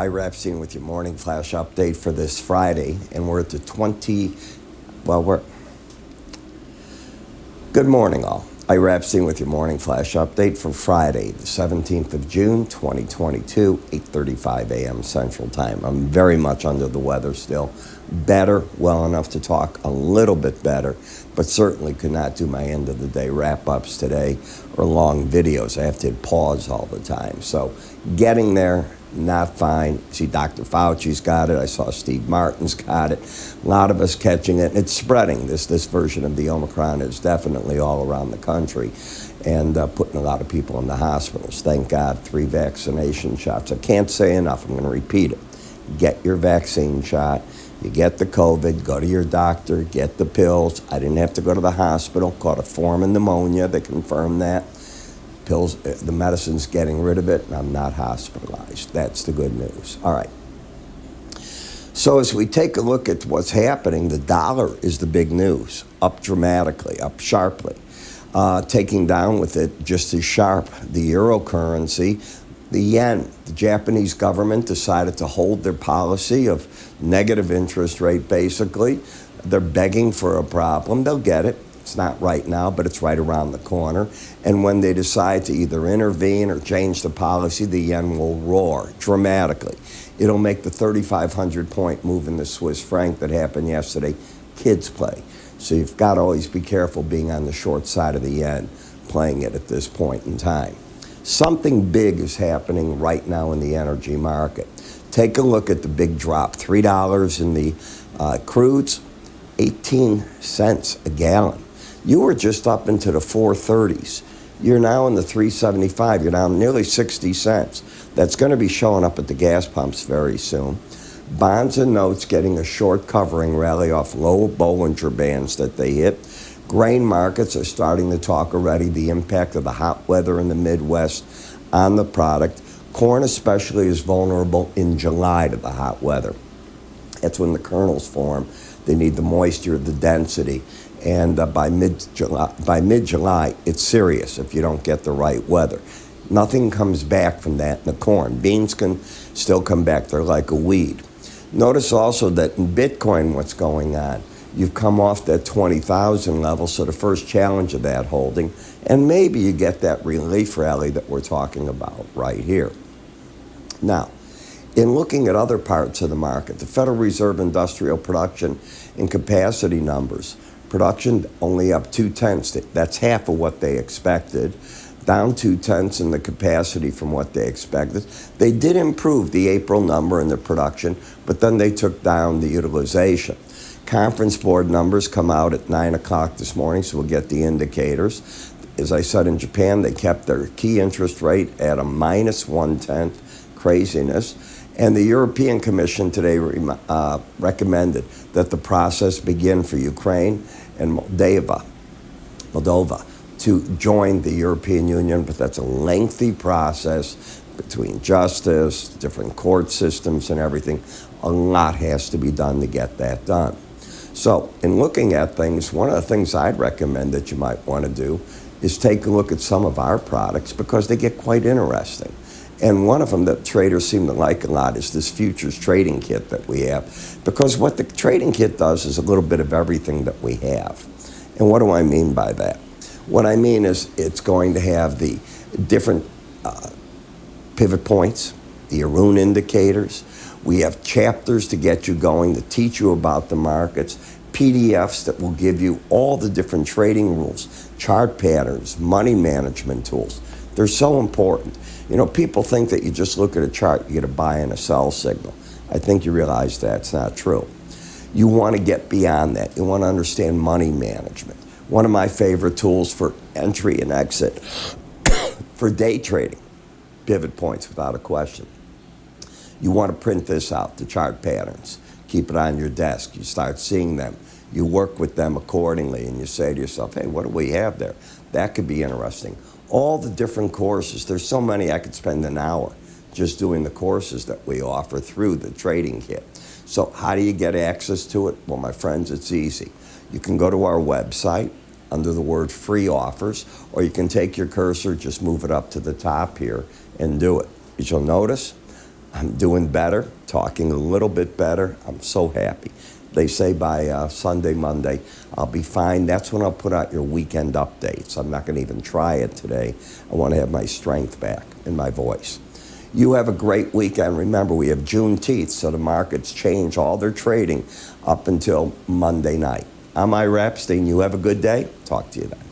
Ira Epstein with your morning flash update for this Friday, and we're at the Good morning, all. Ira Epstein with your morning flash update for Friday, the 17th of June, 2022, 8:35 a.m. Central Time. I'm very much under the weather still. Better, well enough to talk a little bit better, but certainly could not do my end of the day wrap-ups today or long videos. I have to hit pause all the time. So getting there, not fine. See, Dr. Fauci's got it. I saw Steve Martin's got it. A lot of us catching it. And it's spreading. This version of the Omicron is definitely all around the country and putting a lot of people in the hospitals. Thank God, 3 vaccination shots. I can't say enough. I'm going to repeat it. Get your vaccine shot. You get the COVID, go to your doctor, get the pills. I didn't have to go to the hospital. Caught a form of pneumonia. They confirmed that. Pills, the medicine's getting rid of it, and I'm not hospitalized. That's the good news. All right. So as we take a look at what's happening, the dollar is the big news, up dramatically, up sharply. Taking down with it just as sharp, the eurocurrency, the yen. The Japanese government decided to hold their policy of negative interest rate, basically. They're begging for a problem. They'll get it. It's not right now, but it's right around the corner. And when they decide to either intervene or change the policy, the yen will roar dramatically. It'll make the 3,500-point move in the Swiss franc that happened yesterday kids play. So you've got to always be careful being on the short side of the yen, playing it at this point in time. Something big is happening right now in the energy market. Take a look at the big drop. $3 in the crudes, 18 cents a gallon. You were just up into the 430s. You're now in the 375. You're down nearly 60 cents. That's going to be showing up at the gas pumps very soon. Bonds and notes getting a short covering rally off low Bollinger Bands that they hit. Grain markets are starting to talk already the impact of the hot weather in the Midwest on the product. Corn especially is vulnerable in July to the hot weather. That's when the kernels form. They need the moisture, the density. And by mid-July, it's serious if you don't get the right weather. Nothing comes back from that in the corn. Beans can still come back. They're like a weed. Notice also that in Bitcoin, what's going on? You've come off that 20,000 level, so the first challenge of that holding, and maybe you get that relief rally that we're talking about right here. Now, in looking at other parts of the market, the Federal Reserve industrial production and capacity numbers, production only up 0.2. That's half of what they expected. Down 0.2 in the capacity from what they expected. They did improve the April number in the production, but then they took down the utilization. Conference board numbers come out at 9 o'clock this morning, so we'll get the indicators. As I said, in Japan, they kept their key interest rate at a -0.1. Craziness. And the European Commission today recommended that the process begin for Ukraine and Moldova to join the European Union, but that's a lengthy process between justice, different court systems and everything. A lot has to be done to get that done. So in looking at things, one of the things I'd recommend that you might want to do is take a look at some of our products because they get quite interesting. And one of them that traders seem to like a lot is this futures trading kit that we have. Because what the trading kit does is a little bit of everything that we have. And what do I mean by that? What I mean is it's going to have the different pivot points, the Arun indicators. We have chapters to get you going, to teach you about the markets, PDFs that will give you all the different trading rules, chart patterns, money management tools. They're so important. You know, people think that you just look at a chart, you get a buy and a sell signal. I think you realize that's not true. You want to get beyond that. You want to understand money management. One of my favorite tools for entry and exit for day trading, pivot points without a question. You want to print this out, the chart patterns. Keep it on your desk. You start seeing them. You work with them accordingly, and you say to yourself, hey, what do we have there? That could be interesting. All the different courses, there's so many I could spend an hour just doing the courses that we offer through the trading kit. So how do you get access to it? Well, my friends, it's easy. You can go to our website under the word free offers, or you can take your cursor, just move it up to the top here and do it. As you'll notice, I'm doing better, talking a little bit better. I'm so happy. They say by Sunday, Monday, I'll be fine. That's when I'll put out your weekend updates. I'm not going to even try it today. I want to have my strength back in my voice. You have a great weekend. Remember, we have Juneteenth, so the markets change all their trading up until Monday night. I'm Ira Epstein. You have a good day. Talk to you then.